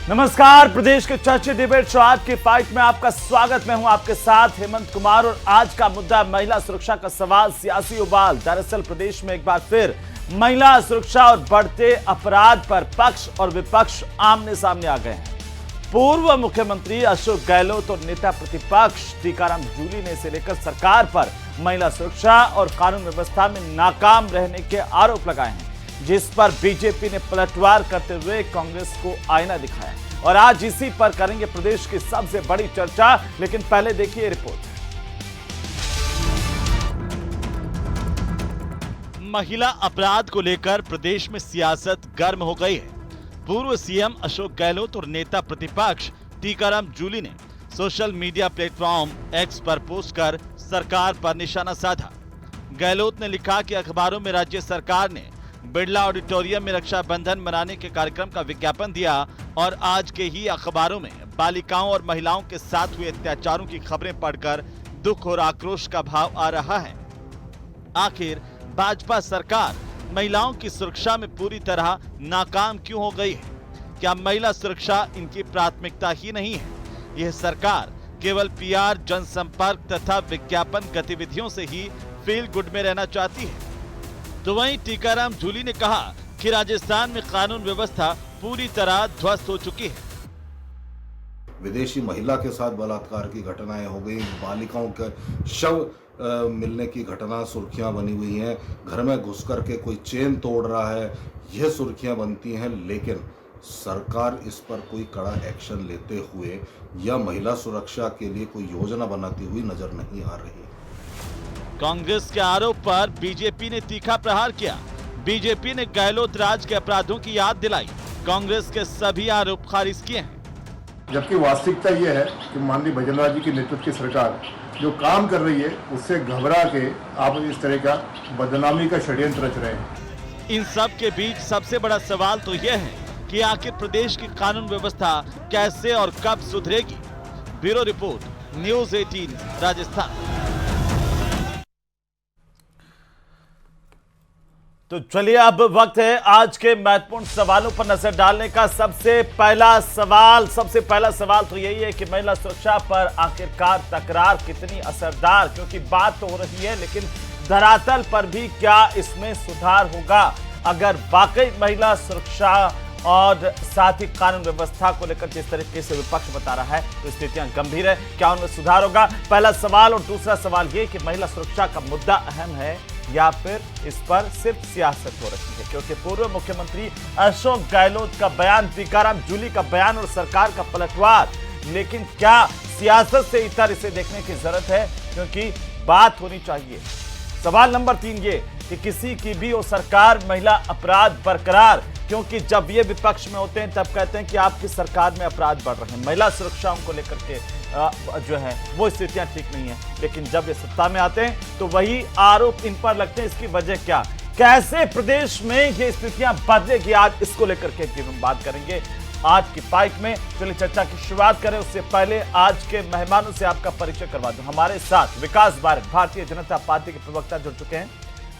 नमस्कार, प्रदेश के चर्चित डिबेट शो आज की फाइट में आपका स्वागत। मैं हूं आपके साथ हेमंत कुमार और आज का मुद्दा महिला सुरक्षा का सवाल, सियासी उबाल। दरअसल प्रदेश में एक बार फिर महिला सुरक्षा और बढ़ते अपराध पर पक्ष और विपक्ष आमने सामने आ गए हैं। पूर्व मुख्यमंत्री अशोक गहलोत और नेता प्रतिपक्ष टीकाराम जूली ने इसे लेकर सरकार पर महिला सुरक्षा और कानून व्यवस्था में नाकाम रहने के आरोप लगाए हैं, जिस पर बीजेपी ने पलटवार करते हुए कांग्रेस को आईना दिखाया। और आज इसी पर करेंगे प्रदेश की सबसे बड़ी चर्चा, लेकिन पहले देखिए रिपोर्ट। महिला अपराध को लेकर प्रदेश में सियासत गर्म हो गई है। पूर्व सीएम अशोक गहलोत और नेता प्रतिपक्ष टीकाराम जूली ने सोशल मीडिया प्लेटफॉर्म एक्स पर पोस्ट कर सरकार पर निशाना साधा। गहलोत ने लिखा कि अखबारों में राज्य सरकार ने बिरला ऑडिटोरियम में रक्षाबंधन मनाने के कार्यक्रम का विज्ञापन दिया और आज के ही अखबारों में बालिकाओं और महिलाओं के साथ हुए अत्याचारों की खबरें पढ़कर दुख और आक्रोश का भाव आ रहा है। आखिर भाजपा सरकार महिलाओं की सुरक्षा में पूरी तरह नाकाम क्यों हो गई है? क्या महिला सुरक्षा इनकी प्राथमिकता ही नहीं है? यह सरकार केवल पीआर, जनसंपर्क तथा विज्ञापन गतिविधियों से ही फील गुड में रहना चाहती है। तो वहीं टीकाराम जूली ने कहा कि राजस्थान में कानून व्यवस्था पूरी तरह ध्वस्त हो चुकी है। विदेशी महिला के साथ बलात्कार की घटनाएं हो गई, बालिकाओं के शव मिलने की घटना सुर्खियां बनी हुई हैं, घर में घुस करके कोई चेन तोड़ रहा है, यह सुर्खियां बनती हैं। लेकिन सरकार इस पर कोई कड़ा एक्शन लेते हुए या महिला सुरक्षा के लिए कोई योजना बनाती हुई नजर नहीं आ रही। कांग्रेस के आरोप पर बीजेपी ने तीखा प्रहार किया। बीजेपी ने गहलोत राज के अपराधों की याद दिलाई। कांग्रेस के सभी आरोप खारिज किए हैं। जबकि वास्तविकता यह है कि माननीय भजनलाल जी की नेतृत्व की सरकार जो काम कर रही है उससे घबरा के आप इस तरह का बदनामी का षड्यंत्र रच रहे हैं। इन सब के बीच सबसे बड़ा सवाल तो यह है कि आखिर प्रदेश की कानून व्यवस्था कैसे और कब सुधरेगी। Bureau report, news 18 Rajasthan. तो चलिए अब वक्त है आज के महत्वपूर्ण सवालों पर नजर डालने का। सबसे पहला सवाल तो यही है कि महिला सुरक्षा पर आखिरकार तकरार कितनी असरदार, क्योंकि बात तो हो रही है लेकिन धरातल पर भी क्या इसमें सुधार होगा? अगर वाकई महिला सुरक्षा और साथ ही कानून व्यवस्था को लेकर जिस तरीके से विपक्ष बता रहा है तो स्थितियां गंभीर है, क्या उनमें सुधार होगा? पहला सवाल। और दूसरा सवाल ये कि महिला सुरक्षा का मुद्दा अहम है या फिर इस पर सिर्फ सियासत हो रही है? क्योंकि पूर्व मुख्यमंत्री अशोक गहलोत का बयान, टीकाराम जूली का बयान और सरकार का पलटवार, लेकिन क्या सियासत से इतर इसे देखने की जरूरत है? क्योंकि बात होनी चाहिए। सवाल नंबर 3 ये कि किसी की भी हो सरकार, महिला अपराध बरकरार, क्योंकि जब ये विपक्ष में होते हैं तब कहते हैं कि आपकी सरकार में अपराध बढ़ रहे हैं, महिला सुरक्षा को लेकर के जो है वो स्थितियां ठीक नहीं है। लेकिन जब ये सत्ता में आते हैं तो वही आरोप इन पर लगते हैं। इसकी वजह क्या? कैसे प्रदेश में ये स्थितियां बदलेगी? आज इसको लेकर के हम बात करेंगे आज की फाइट में। चलिए चर्चा की शुरुआत करें। उससे पहले आज के मेहमानों से आपका परिचय करवा दूं। हमारे साथ विकास भारत, भारतीय जनता पार्टी के प्रवक्ता जुड़ चुके हैं।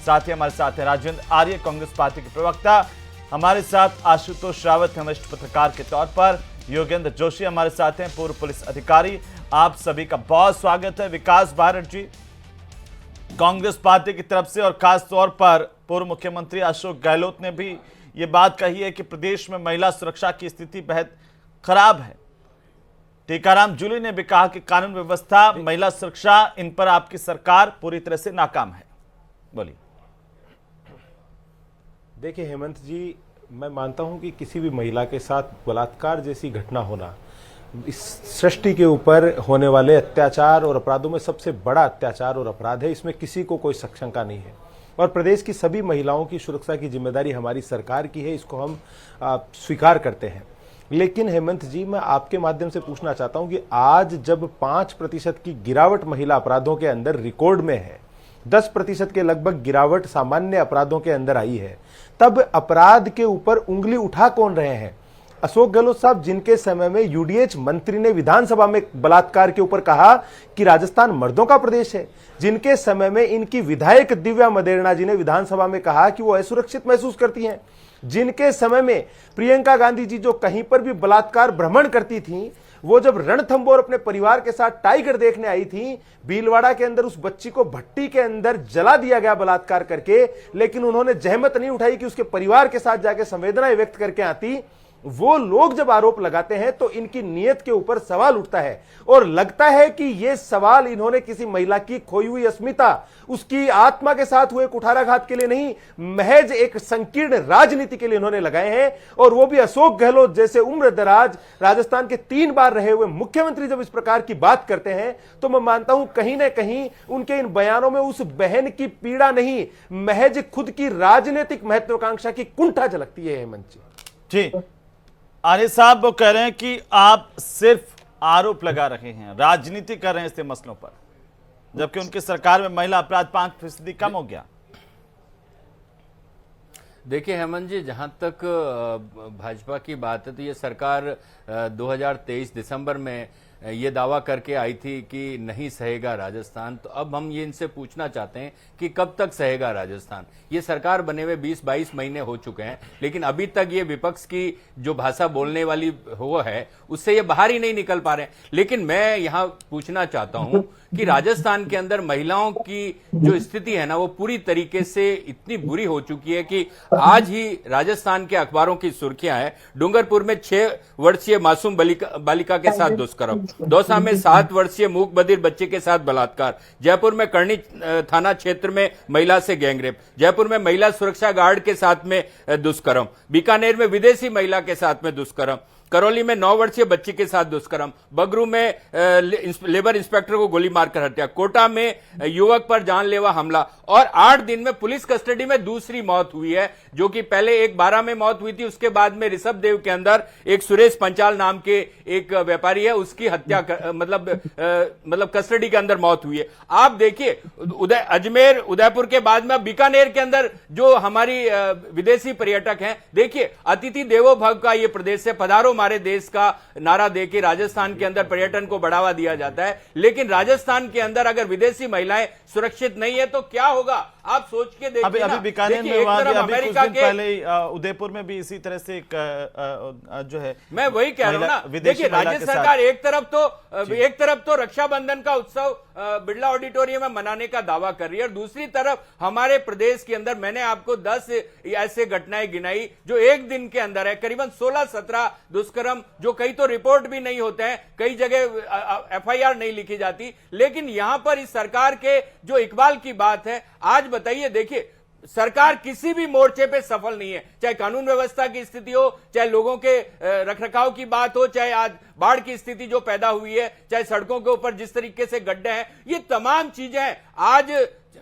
साथ ही हमारे साथ है राजेंद्र आर्य, कांग्रेस पार्टी के प्रवक्ता। हमारे साथ आशुतोष रावत हैं, वरिष्ठ पत्रकार के तौर पर। योगेंद्र जोशी हमारे साथ हैं, पूर्व पुलिस अधिकारी। आप सभी का बहुत स्वागत है। विकास भारत जी कांग्रेस पार्टी की तरफ से, और खास तौर पर पूर्व मुख्यमंत्री अशोक गहलोत ने भी ये बात कही है कि प्रदेश में महिला सुरक्षा की स्थिति बेहद खराब है। टीकाराम जूली ने भी कहा कि कानून व्यवस्था, महिला सुरक्षा, इन पर आपकी सरकार पूरी तरह से नाकाम है। बोलिए। देखिए हेमंत जी, मैं मानता हूं कि किसी भी महिला के साथ बलात्कार जैसी घटना होना इस सृष्टि के ऊपर होने वाले अत्याचार और अपराधों में सबसे बड़ा अत्याचार और अपराध है। इसमें किसी को कोई शंका नहीं है और प्रदेश की सभी महिलाओं की सुरक्षा की जिम्मेदारी हमारी सरकार की है, इसको हम स्वीकार करते हैं। लेकिन हेमंत जी, मैं आपके माध्यम से पूछना चाहता हूं कि आज जब 5% की गिरावट महिला अपराधों के अंदर रिकॉर्ड में है, 10% के लगभग गिरावट सामान्य अपराधों के अंदर आई है, तब अपराध के ऊपर उंगली उठा कौन रहे हैं? अशोक गहलोत साहब, जिनके समय में यूडीएच मंत्री ने विधानसभा में बलात्कार के ऊपर कहा कि राजस्थान मर्दों का प्रदेश है, जिनके समय में इनकी विधायक दिव्या मदेरणा जी ने विधानसभा में कहा कि वो असुरक्षित महसूस करती हैं, जिनके समय में प्रियंका गांधी जी जो कहीं पर भी बलात्कार भ्रमण करती थी, वो जब रणथंभौर अपने परिवार के साथ टाइगर देखने आई थी, भीलवाड़ा के अंदर उस बच्ची को भट्टी के अंदर जला दिया गया बलात्कार करके, लेकिन उन्होंने जहमत नहीं उठाई कि उसके परिवार के साथ जाके संवेदनाएं व्यक्त करके आती। वो लोग जब आरोप लगाते हैं तो इनकी नीयत के ऊपर सवाल उठता है और लगता है कि ये सवाल इन्होंने किसी महिला की खोई हुई अस्मिता, उसकी आत्मा के साथ हुए कुठाराघात के लिए नहीं, महज एक संकीर्ण राजनीति के लिए इन्होंने लगाए हैं। और वो भी अशोक गहलोत जैसे उम्र दराज राजस्थान के 3 बार रहे हुए मुख्यमंत्री जब इस प्रकार की बात करते हैं तो मैं मानता हूं कहीं ना कहीं उनके इन बयानों में उस बहन की पीड़ा नहीं, महज खुद की राजनीतिक महत्वाकांक्षा की कुंठा झलकती है। हेमंत जी, आरिफ साहब वो कह रहे हैं कि आप सिर्फ आरोप लगा रहे हैं, राजनीति कर रहे हैं इसके मसलों पर, जबकि उनकी सरकार में महिला अपराध 5% कम हो गया। देखिए हेमंत जी, जहां तक भाजपा की बात है तो ये सरकार 2023 दिसंबर में ये दावा करके आई थी कि नहीं सहेगा राजस्थान। तो अब हम ये इनसे पूछना चाहते हैं कि कब तक सहेगा राजस्थान। ये सरकार बने हुए 20-22 महीने हो चुके हैं, लेकिन अभी तक ये विपक्ष की जो भाषा बोलने वाली वो है उससे ये बाहर ही नहीं निकल पा रहे हैं। लेकिन मैं यहाँ पूछना चाहता हूं कि राजस्थान के अंदर महिलाओं की जो स्थिति है ना, वो पूरी तरीके से इतनी बुरी हो चुकी है कि आज ही राजस्थान के अखबारों की सुर्खियां हैं, डूंगरपुर में 6 वर्षीय मासूम बालिका के साथ दुष्कर्म, दौसा में 7 वर्षीय मूक बधिर बच्चे के साथ बलात्कार, जयपुर में करनी थाना क्षेत्र में महिला से गैंगरेप, जयपुर में महिला सुरक्षा गार्ड के साथ में दुष्कर्म, बीकानेर में विदेशी महिला के साथ में दुष्कर्म, करौली में 9 वर्षीय बच्ची के साथ दुष्कर्म, बगरू में लेबर इंस्पेक्टर को गोली मारकर हत्या, कोटा में युवक पर जानलेवा हमला और 8 दिन में पुलिस कस्टडी में दूसरी मौत हुई है, जो कि पहले एक 12 में मौत हुई थी, उसके बाद में ऋषभ देव के अंदर एक सुरेश पंचाल नाम के एक व्यापारी है, उसकी हत्या मतलब कस्टडी के अंदर मौत हुई है। आप देखिए अजमेर उदयपुर के बाद में बीकानेर के अंदर जो हमारी विदेशी पर्यटक हैं, देखिए अतिथि देवो भव का ये प्रदेश है, पधारो हमारे देश का नारा देके राजस्थान के अंदर पर्यटन को बढ़ावा दिया जाता है। लेकिन राजस्थान के अंदर अगर विदेशी महिलाएं सुरक्षित नहीं है तो क्या होगा, आप सोच के देखिए। अभी बीकानेर में हुआ, अभी कुछ दिन पहले उदयपुर में भी इसी तरह से जो है, मैं वही कह रहा हूं ना। देखिए राज्य सरकार एक तरफ तो रक्षाबंधन का उत्सव बिरला ऑडिटोरियम में मनाने का दावा कर रही है और दूसरी तरफ हमारे प्रदेश के अंदर मैंने आपको 10 ऐसे घटनाएं गिनाई जो एक दिन के अंदर है, करीबन 16-17 दुष्कर्म, जो कई तो रिपोर्ट भी नहीं होते हैं, कई जगह एफआईआर नहीं लिखी जाती। लेकिन यहां पर इस सरकार के जो इकबाल की बात है, आज बताइए, देखिए सरकार किसी भी मोर्चे पे सफल नहीं है, चाहे कानून व्यवस्था की स्थिति हो, चाहे लोगों के रखरखाव की बात हो, चाहे आज बाढ़ की स्थिति जो पैदा हुई है, चाहे सड़कों के ऊपर जिस तरीके से गड्ढे हैं, ये तमाम चीजें हैं। आज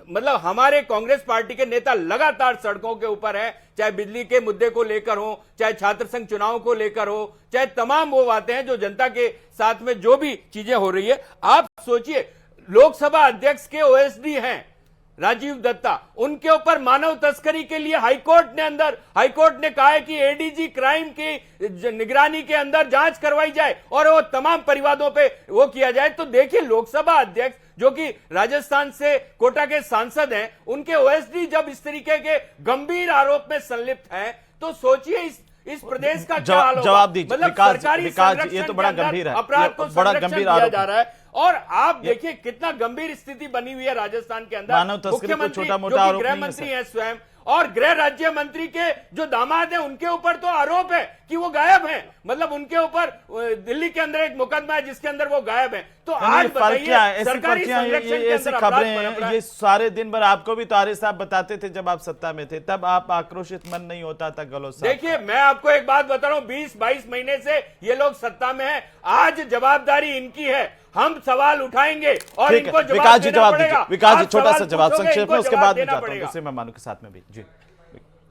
मतलब हमारे कांग्रेस पार्टी के नेता लगातार सड़कों के ऊपर है, चाहे बिजली के मुद्दे को लेकर हो, चाहे छात्र संघ चुनाव को लेकर हो, चाहे तमाम वो बातें हैं जो जनता के साथ में जो भी चीजें हो रही है। आप सोचिए, लोकसभा अध्यक्ष के ओएसडी हैं राजीव दत्ता, उनके ऊपर मानव तस्करी के लिए हाईकोर्ट ने कहा है कि एडीजी क्राइम की निगरानी के अंदर जांच करवाई जाए और वो तमाम परिवादों पे वो किया जाए। तो देखिए लोकसभा अध्यक्ष जो कि राजस्थान से कोटा के सांसद हैं, उनके ओएसडी जब इस तरीके के गंभीर आरोप में संलिप्त हैं, तो सोचिए इस प्रदेश का क्या हाल होगा। जवाब दीजिए। मतलब सरकारी संरक्षण ये तो बड़ा गंभीर है, अपराध को बड़ा संरक्षण गंभीर दिया जा रहा है और आप देखिए कितना गंभीर स्थिति बनी हुई है राजस्थान के अंदर। मानव तस्करी को छोटा मोटा आरोप गृह मंत्री है स्वयं और गृह राज्य मंत्री के जो दामाद हैं उनके ऊपर तो आरोप है कि वो गायब हैं, मतलब उनके ऊपर दिल्ली के अंदर एक मुकदमा है जिसके अंदर वो गायब हैं। तो आज बताइए सरकारी संरक्षण के अंदर खबरें हैं, ये सारे दिन भर आपको भी तो आरिफ साहब बताते थे जब आप सत्ता में थे, तब आप आक्रोशित मन नहीं होता था गहलोत साहब। देखिए मैं आपको एक बात बता रहा हूं, 20-22 महीने से ये लोग सत्ता में है, आज जवाबदारी इनकी है, हम सवाल उठाएंगे और इनको जवाब देना पड़ेगा। विकास जी छोटा सा जवाब संक्षेप में, उसके बाद में जाता हूं दूसरे मेहमानों के साथ में भी। जी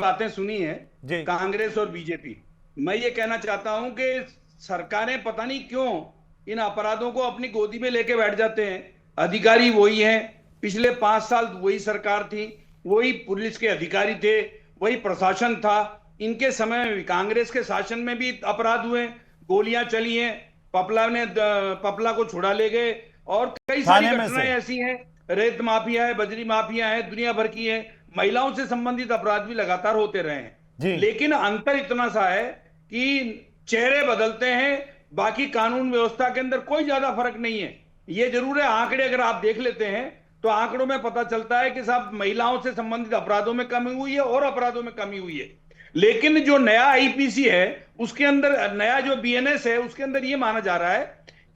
बातें सुनी है जी। कांग्रेस और बीजेपी, मैं ये कहना चाहता हूं कि सरकारें पता नहीं क्यों इन अपराधों को अपनी गोदी में लेके बैठ जाते हैं। अधिकारी वही हैं, पिछले 5 साल वही सरकार थी, वही पुलिस के अधिकारी थे, वही प्रशासन था। इनके समय में भी, कांग्रेस के शासन में भी अपराध हुए, गोलियां चली हैं, पपला को छुड़ा ले गए, और कई सारी थाने में घटनाएं से। ऐसी हैं। रेत माफिया है, बजरी माफिया है, दुनिया भर की है। महिलाओं से संबंधित अपराध भी लगातार होते रहे जी। हैं। लेकिन अंतर इतना सा है कि चेहरे बदलते हैं, बाकी कानून व्यवस्था के अंदर कोई ज्यादा फर्क नहीं है। ये जरूर है, आंकड़े अगर आप देख लेते हैं तो आंकड़ों में पता चलता है कि साहब महिलाओं से संबंधित अपराधों में कमी हुई है और अपराधों में कमी हुई है। लेकिन जो नया आईपीसी है उसके अंदर, नया जो बीएनएस है उसके अंदर ये माना जा रहा है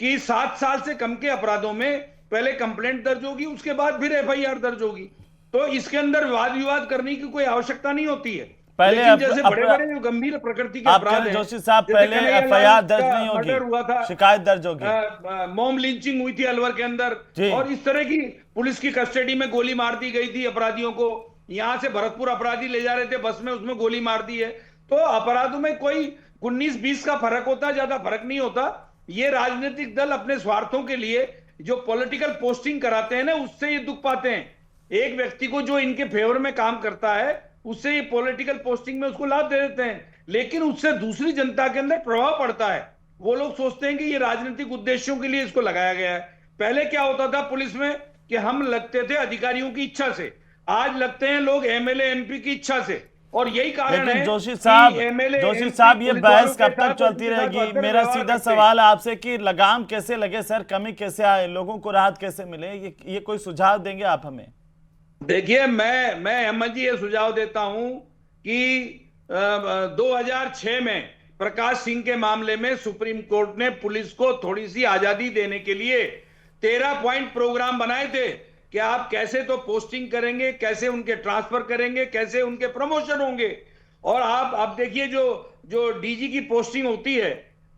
कि 7 साल से कम के अपराधों में पहले कंप्लेंट दर्ज होगी, उसके बाद फिर एफआईआर दर्ज होगी। तो इसके अंदर वाद विवाद करने की कोई आवश्यकता नहीं होती है। पहले लेकिन जैसे बड़े बड़े जो गंभीर प्रकृति के आप अपराध कह हैं, जोशी साहब, जैसे पहले कन्हैया एफआईआर लाल दर्ज का नहीं मर्डर हुआ था, होगी, शिकायत दर्ज होगी। मॉब लिंचिंग हुई थी अलवर के अंदर, जी। और इस तरह की पुलिस की कस्टडी में गोली मार दी गई थी अपराधियों को। यहां से भरतपुर अपराधी ले जा रहे थे बस में, उसमें गोली मार दी है। तो अपराधों में कोई 19-20 का फर्क होता है, ज्यादा फर्क नहीं होता। ये राजनीतिक दल अपने स्वार्थों के लिए जो पॉलिटिकल पोस्टिंग कराते हैं ना, उससे ये दुख पाते हैं। एक व्यक्ति को जो इनके फेवर में काम करता है, उससे ये पॉलिटिकल पोस्टिंग में उसको लाभ दे देते हैं, लेकिन उससे दूसरी जनता के अंदर प्रभाव पड़ता है। वो लोग सोचते हैं कि ये राजनीतिक उद्देश्यों के लिए इसको लगाया गया है। पहले क्या होता था पुलिस में कि हम लगते थे अधिकारियों की इच्छा से, आज लगते हैं लोग एमएलए एमपी की इच्छा से। और यही कारण है लेकिन जोशी कि साहब, MLA, जोशी MP साहब, ये पुलिस वालों बहस के कब तक साथ चलती उनके साथ रहेगी? बदतर मेरा व्यवहार सीधा करते हैं। सवाल है आपसे कि लगाम कैसे लगे सर, कमी कैसे आए, लोगों को राहत कैसे मिले? ये कोई सुझाव देंगे आप हमें? देखिए, मैं अहमद जी ये सुझाव देता हूं कि 2006 में प्रकाश सिंह के मामले में सुप्रीम कोर्ट ने पुलिस को थोड़ी सी आजादी देने के लिए 13 पॉइंट प्रोग्राम बनाए थे कि आप कैसे तो पोस्टिंग करेंगे, कैसे उनके ट्रांसफर करेंगे, कैसे उनके प्रमोशन होंगे। और आप अब देखिए, जो डीजी की पोस्टिंग होती है,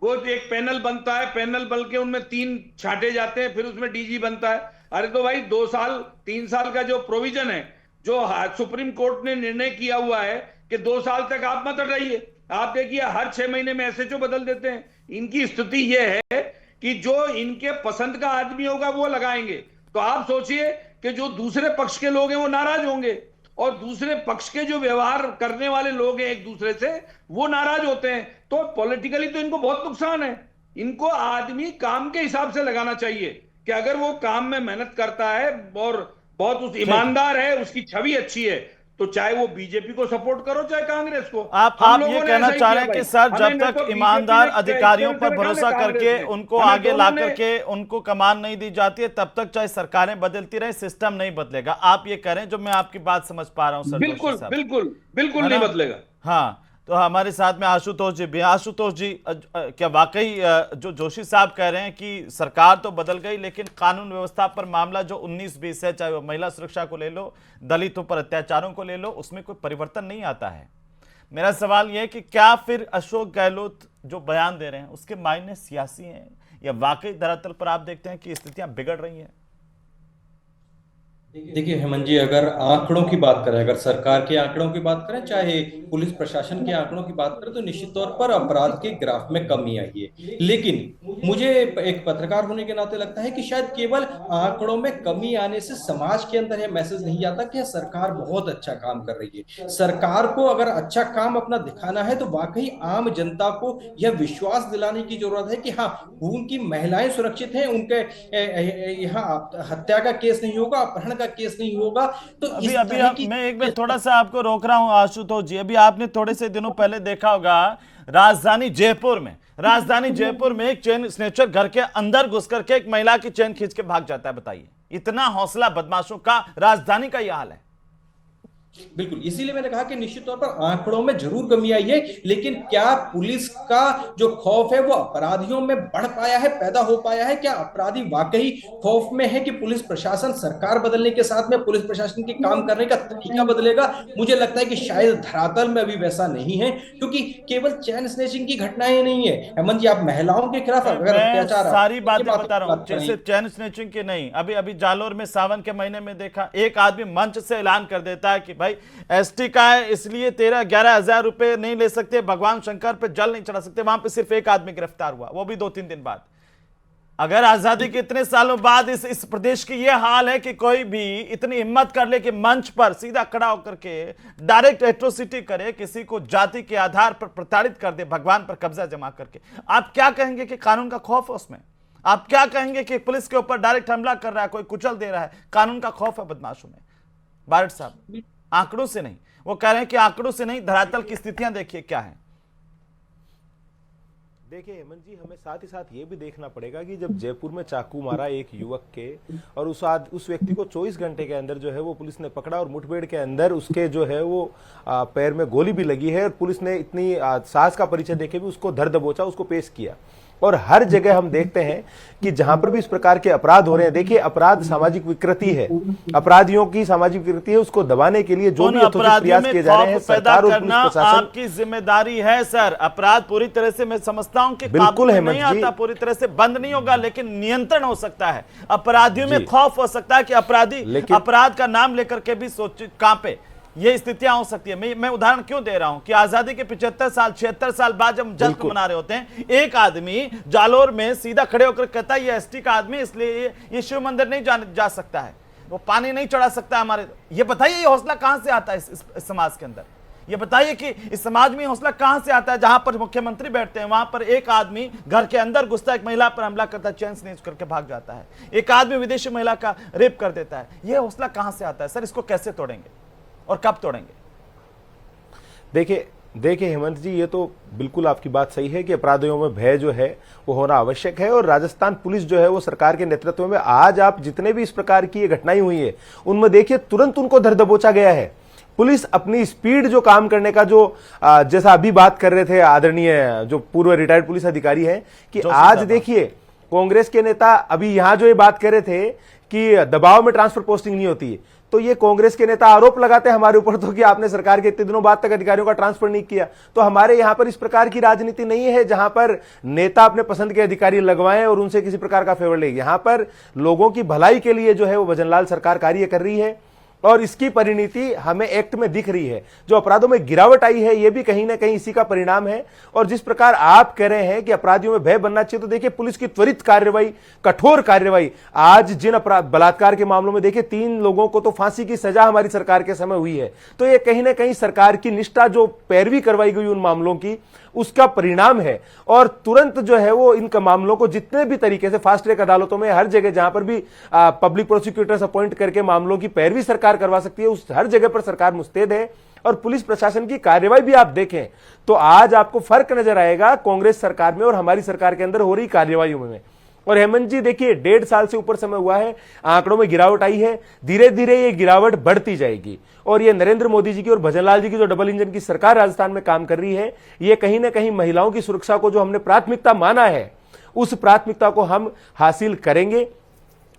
वो एक पैनल बनता है, पैनल बन के उनमें 3 छांटे जाते हैं, फिर उसमें डीजी बनता है। अरे तो भाई 2 साल 3 साल का जो प्रोविजन है, जो सुप्रीम कोर्ट ने निर्णय किया हुआ है कि 2 साल तक आप मत रहिए। आप देखिए हर 6 महीने में एसएचओ बदल देते हैं। इनकी स्थिति यह है कि जो इनके पसंद का आदमी होगा वो लगाएंगे। तो आप सोचिए कि जो दूसरे पक्ष के लोग हैं वो नाराज होंगे, और दूसरे पक्ष के जो व्यवहार करने वाले लोग हैं एक दूसरे से, वो नाराज होते हैं। तो पॉलिटिकली तो इनको बहुत नुकसान है। इनको आदमी काम के हिसाब से लगाना चाहिए कि अगर वो काम में मेहनत करता है और बहुत ईमानदार है, उसकी छवि अच्छी है, तो चाहे वो बीजेपी को सपोर्ट करो चाहे कांग्रेस को। आप ये कहना चाह रहे हैं कि सर, जब तक ईमानदार अधिकारियों पर भरोसा करके उनको आगे ला करके उनको कमान नहीं दी जाती है, तब तक चाहे सरकारें बदलती रहे, सिस्टम नहीं बदलेगा। आप ये कह रहे हैं, जो मैं आपकी बात समझ पा रहा हूं सर। बिल्कुल बिल्कुल बिल्कुल नहीं बदलेगा। हाँ, तो हमारे साथ में आशुतोष जी भी। आशुतोष जी, क्या वाकई जो जोशी साहब कह रहे हैं कि सरकार तो बदल गई, लेकिन कानून व्यवस्था पर मामला जो 19-20 है, चाहे वो महिला सुरक्षा को ले लो, दलितों पर अत्याचारों को ले लो, उसमें कोई परिवर्तन नहीं आता है। मेरा सवाल यह है कि क्या फिर अशोक गहलोत जो बयान दे रहे हैं उसके मायने सियासी हैं, या वाकई धरातल पर आप देखते हैं कि स्थितियां बिगड़ रही हैं? देखिए हेमंत जी, अगर आंकड़ों की बात करें, अगर सरकार के आंकड़ों की बात करें, चाहे पुलिस प्रशासन के आंकड़ों की बात करें, तो निश्चित तौर पर अपराध के ग्राफ में कमी आई है। लेकिन मुझे एक पत्रकार होने के नाते लगता है कि शायद केवल आंकड़ों में कमी आने से समाज के अंदर यह मैसेज नहीं जाता कि सरकार बहुत अच्छा काम कर रही है। सरकार को अगर अच्छा काम अपना दिखाना है तो वाकई आम जनता को यह विश्वास दिलाने की जरूरत है कि हाँ, उनकी महिलाएं सुरक्षित हैं, उनके यहाँ हत्या का केस नहीं होगा, अपहरण का केस नहीं होगा। तो अभी मैं एक बार थोड़ा सा आपको रोक रहा हूं आशुतोष जी। अभी आपने थोड़े से दिनों पहले देखा होगा, राजधानी जयपुर में एक चेन स्नेचर घर के अंदर घुस करके एक महिला की चेन खींच के भाग जाता है। बताइए, इतना हौसला बदमाशों का, राजधानी का यह हाल है। बिल्कुल, इसीलिए मैंने कहा कि निश्चित तौर पर आंकड़ों में जरूर कमी आई है, लेकिन क्या पुलिस का जो खौफ है वो अपराधियों में बढ़ पाया है, पैदा हो पाया है? क्या अपराधी वाकई खौफ में है कि पुलिस प्रशासन, सरकार बदलने के साथ में पुलिस प्रशासन के काम करने का तरीका बदलेगा? मुझे लगता है कि शायद धरातल में अभी वैसा नहीं है, क्योंकि केवल चैन स्नैचिंग की घटनाएं नहीं है हेमंत जी। आप महिलाओं के खिलाफ अगर अत्याचार, सारी बातें बता रहा हूं, जैसे चैन स्नैचिंग की नहीं, अभी जालोर में सावन के महीने में देखा, एक आदमी मंच से ऐलान कर देता है कि भाई एसटी का है इसलिए 13-11 रुपए नहीं ले सकते, भगवान शंकर पे जल नहीं चढ़ा सकते, वहां पे सिर्फ एक आदमी गिरफ्तार हुआ, वो भी 2-3 दिन बाद। अगर आजादी के इतने सालों बाद इस प्रदेश की यह हाल है कि कोई भी इतनी हिम्मत कर ले कि मंच पर सीधा खड़ा होकर के डायरेक्ट एट्रोसिटी करे, किसी को जाति के आधार पर प्रताड़ित कर दे, भगवान पर कब्जा जमा करके, आप क्या कहेंगे कि कानून का खौफ है उसमें? आप क्या कहेंगे कि पुलिस के ऊपर डायरेक्ट हमला कर रहा है, कोई कुचल दे रहा है? कानून का खौफ है बदमाशों में। बारट साहब, आंकड़ों से नहीं, वो कह रहे हैं कि आंकड़ों से नहीं, धरातल की स्थितियां देखिए क्या है। देखिए हेमंत जी, हमें साथ ही साथ ये भी देखना पड़ेगा कि जब जयपुर में चाकू मारा एक युवक के और उस व्यक्ति को 24 घंटे के अंदर जो है वो पुलिस ने पकड़ा और मुठभेड़ के अंदर उसके जो है वो पैर में गोली भी लगी है और पुलिस ने इतनी साहस का परिचय देके भी उसको धर दबोचा, उसको पेश किया। और हर जगह हम देखते हैं कि जहां पर भी इस प्रकार के अपराध हो रहे हैं, देखिए अपराध सामाजिक विकृति है, अपराधियों की सामाजिक विकृति है, उसको दबाने के लिए जो भी प्रयास किए जा रहे हैं सरकार और पुलिस प्रशासन आपकी जिम्मेदारी है। सर, अपराध पूरी तरह से मैं समझता हूं कि बिल्कुल है नहीं आता, पूरी तरह से बंद नहीं होगा, लेकिन नियंत्रण हो सकता है। अपराधियों में खौफ हो सकता है कि अपराधी अपराध का नाम लेकर के भी सोच कांपे, ये स्थितियां हो सकती है। मैं उदाहरण क्यों दे रहा हूं कि आजादी के 75-76 साल बाद जब जश्न मना रहे होते हैं, एक आदमी जालोर में सीधा खड़े होकर कहता है ये एसटी का आदमी, इसलिए ये शिव मंदिर नहीं जा सकता है, वो पानी नहीं चढ़ा सकता हमारे। ये बताइए ये हौसला कहां से आता है इस समाज के अंदर? ये बताइए कि इस समाज में हौसला कहां से आता है जहां पर मुख्यमंत्री बैठते हैं, वहां पर एक आदमी घर के अंदर घुसता है, एक महिला पर हमला करता है, चैन से नहीं करके भाग जाता है, एक आदमी विदेशी महिला का रेप कर देता है। ये हौसला कहां से आता है सर? इसको कैसे तोड़ेंगे और कब तोड़ेंगे? देखिए हेमंत जी, ये तो बिल्कुल आपकी बात सही है कि अपराधियों में भय जो है वो होना आवश्यक है। और राजस्थान पुलिस जो है वो सरकार के नेतृत्व में आज आप जितने भी इस प्रकार की ये घटनाएं हुई है उनमें देखिए तुरंत उनको धर दबोचा गया है। पुलिस अपनी स्पीड जो काम करने का जो जैसा अभी बात कर रहे थे आदरणीय जो पूर्व रिटायर्ड पुलिस अधिकारी है कि आज देखिए कांग्रेस के नेता अभी यहां जो ये बात कर रहे थे कि दबाव में ट्रांसफर पोस्टिंग नहीं होती है, तो ये कांग्रेस के नेता आरोप लगाते हैं हमारे ऊपर तो कि आपने सरकार के इतने दिनों बाद तक अधिकारियों का ट्रांसफर नहीं किया। तो हमारे यहां पर इस प्रकार की राजनीति नहीं है जहां पर नेता अपने पसंद के अधिकारी लगवाएं और उनसे किसी प्रकार का फेवर ले। यहां पर लोगों की भलाई के लिए जो है वो भजनलाल सरकार कार्य कर रही है और इसकी परिणति हमें एक्ट में दिख रही है। जो अपराधों में गिरावट आई है ये भी कहीं ना कहीं इसी का परिणाम है। और जिस प्रकार आप कह रहे हैं कि अपराधियों में भय बनना चाहिए, तो देखिए पुलिस की त्वरित कार्रवाई, कठोर कार्रवाई, आज जिन अपराध बलात्कार के मामलों में देखिए 3 लोगों को तो फांसी की सजा हमारी सरकार के समय हुई है, तो ये कहीं ना कहीं सरकार की निष्ठा जो पैरवी करवाई गई उन मामलों की उसका परिणाम है। और तुरंत जो है वो इन मामलों को जितने भी तरीके से फास्ट ट्रैक अदालतों में हर जगह जहां पर भी पब्लिक प्रोसिक्यूटर्स अपॉइंट करके मामलों की पैरवी सरकार करवा सकती है, उस हर जगह पर सरकार मुस्तैद है। और पुलिस प्रशासन की कार्रवाई भी आप देखें तो आज आपको फर्क नजर आएगा कांग्रेस सरकार में और हमारी सरकार के अंदर हो रही कार्रवाइयों में। और हेमंत जी देखिए 1.5 साल से ऊपर समय हुआ है, आंकड़ों में गिरावट आई है, धीरे धीरे ये गिरावट बढ़ती जाएगी। और ये नरेंद्र मोदी जी की और भजनलाल जी की जो डबल इंजन की सरकार राजस्थान में काम कर रही है, ये कहीं ना कहीं महिलाओं की सुरक्षा को जो हमने प्राथमिकता माना है उस प्राथमिकता को हम हासिल करेंगे।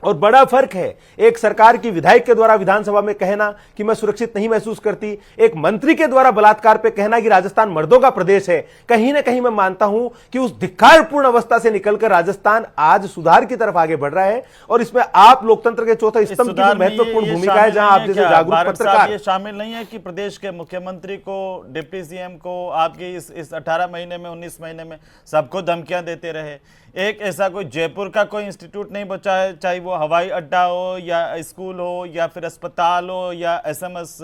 और बड़ा फर्क है एक सरकार की विधायक के द्वारा विधानसभा में कहना कि मैं सुरक्षित नहीं महसूस करती, एक मंत्री के द्वारा बलात्कार पे कहना कि राजस्थान मर्दों का प्रदेश है। कहीं ना कहीं मैं मानता हूं कि उस धिक्कारपूर्ण अवस्था से निकलकर राजस्थान आज सुधार की तरफ आगे बढ़ रहा है। और इसमें आप लोकतंत्र के चौथे स्तंभ की महत्वपूर्ण भूमिका है, जहां आप जैसे जागरूक पत्रकार ये शामिल नहीं है कि प्रदेश के मुख्यमंत्री को, डिप्टी सीएम को आपके इस 18 महीने में 19 महीने में सबको धमकियां देते रहे। एक ऐसा कोई जयपुर का कोई इंस्टीट्यूट नहीं बचा है, चाहे वो हवाई अड्डा हो या स्कूल हो या फिर अस्पताल हो या एसएमएस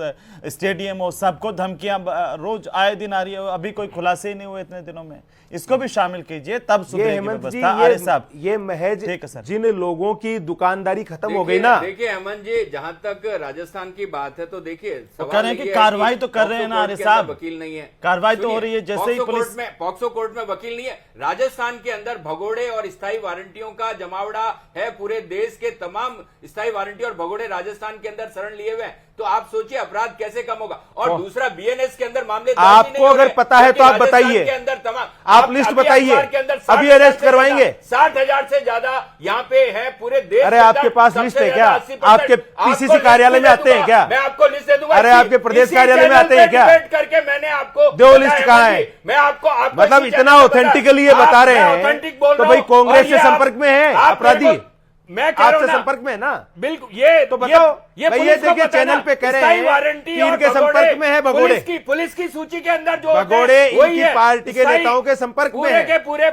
स्टेडियम हो, सबको धमकियां रोज आए दिन आ रही है। अभी कोई खुलासे ही नहीं हुए इतने दिनों में, इसको भी शामिल कीजिए तब सुधरेगी व्यवस्था। अरे साहब ये महज जिन लोगों की दुकानदारी खत्म हो गई ना। देखिए हेमंत जी, जहां तक राजस्थान की बात है तो देखिए कह रहे हैं कि कार्रवाई तो कर रहे हैं ना। अरे साहब वकील नहीं है, कार्रवाई तो हो रही है। जैसे ही पुलिस में पॉक्सो कोर्ट में वकील नहीं है, राजस्थान के अंदर भगोड़े और स्थायी वारंटियों का जमावड़ा है। पूरे देश के तमाम स्थायी वारंटी और भगोड़े राजस्थान के अंदर शरण लिए हुए हैं। तो आप सोचिए अपराध कैसे कम होगा। और दूसरा बीएनएस के अंदर मामले आपको अगर पता है तो आप बताइए, आप लिस्ट बताइए, अभी अरेस्ट करवाएंगे। 60,000 से ज्यादा यहाँ पे है पूरे देश। अरे आपके पास लिस्ट है क्या? आपके पीसीसी कार्यालय में आते हैं क्या? मैं आपको लिस्ट दे दूंगा। अरे आपके प्रदेश कार्यालय में आते हैं क्या? करके मैंने आपको दो लिस्ट कहाँ है? मैं आपको मतलब इतना ऑथेंटिकली ये बता रहे हैं तो भाई कांग्रेस से संपर्क में है अपराधी। मैं कह रहा हूं आपसे ना, संपर्क में है ना? बिल्कुल। ये तो बताओ ये भाई, पुलिस ये को देखिए पता है चैनल ना, पे कह रहे स्थायी हैं वारंटी कि और इनके संपर्क में है भगोड़े। पुलिस की सूची के अंदर जो होते हैं, भगोड़े वही इनकी है। पार्टी के स्थायी नेताओं के संपर्क में पूरे है। के पूरे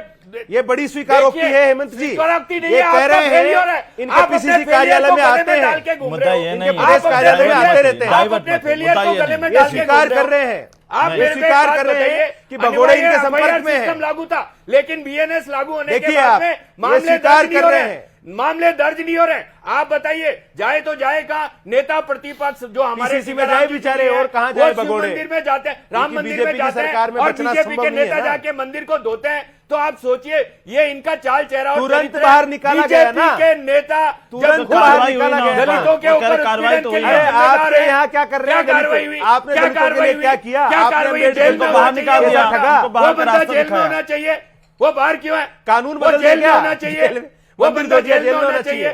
ये बड़ी स्वीकारोक्ति देखिए, है हेमंत जी। स्वीकारोक्ति नहीं ये है, कह आपका रहे failure है। हैं इनके आप अपने पीसीसी failure कार्यालय को में गले आते डाल के हैं, घूम मुद्दा रहे हो। ये इनके नहीं है। प्रदेश कार्यालय में आते रहते हैं। आप अपने failure को गले में ये डाल के स्वीकार घूम कर रहे रहे हो। हैं, आप ये मेरे को एक स्वीकार बात कर रहे हैं बताइए, कि भगोड़े इनके संपर्क में है। सिस्टम लागू था, लेकिन बीएनएस लागू होने के देखिए बाद आप, में ये मामले स्वीकार दर्ज नहीं कर हो रहे रहे हैं। मामले दर्ज नहीं हो रहे। आप बताइए, जाए तो जाए का नेता प्रतिपक्ष जो हमारे PCC में जाए बेचारे, और कहाँ जाए भगोड़े? मंदिर में जाते हैं, राम क्योंकि मंदिर में बीजेपी की जाते हैं, सरकार में और बचना बीजेपी संभव के नहीं है नेता ना। जाके मंदिर को धोते हैं। तो आप सोचिए, ये इनका चाल चेहरा और तुरंत चरित्र है। बाहर निकाला गया बीजेपी ना। के नेता तुरंत जब बाहर खुद निकाला गया। दलितों के वो कह ऊपर रहे कार्रवाई उत्पीड़न तो के हुई लिए है। अरे जिम्मेदार आपने है। यहाँ क्या कर रहे हैं? क्या कार्रवाई हुई? आपने क्या दलितों के कार्रवाई लिए हुई? क्या किया? क्या आपने कार्रवाई? अम्बेडकर जेल को में बाहर होना निकाल चाहिए। दिया, ठगा। उनको बाहर वो का बंदा रास्ता जेल में दिखाया। होना चाहिए। वो बाहर क्यों है? कानून वो बदल जेल में दिया। होना चाहिए। जेल में- वो मंदिर बंदा धो दिया, जेल में होना चाहिए।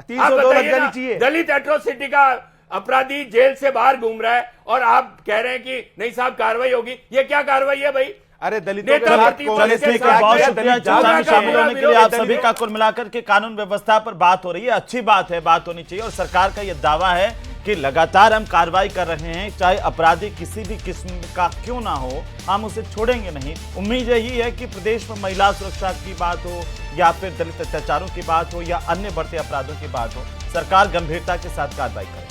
302 आप लग बताइए जानी ना, चाहिए। दलित एट्रोसिटी का अपराधी जेल से बाहर घूम रहा है और आप कह रहे हैं कि नहीं साहब कार्रवाई होगी। ये क्या कार्रवाई है भाई? अरे दलितों के नेता साथ प्रतिपक्ष कांग्रेस के ने साथ क्या बहुत किया? शुक्रिया दलित चर्चा में जागरूक शामिल है। होने के लिए। आप दलित- सभी का कुल मिलाकर के कानून व्यवस्था पर बात हो रही है, अच्छी बात है, बात होनी चाहिए। और सरकार का यह दावा है कि लगातार हम कार्रवाई कर रहे हैं, चाहे अपराधी किसी भी किस्म का क्यों ना हो, हम उसे छोड़ेंगे नहीं। उम्मीद यही है कि प्रदेश में महिला सुरक्षा की बात हो या फिर दलित अत्याचारों की बात हो या अन्य बढ़ते अपराधों की बात हो, सरकार गंभीरता के साथ कार्रवाई करे।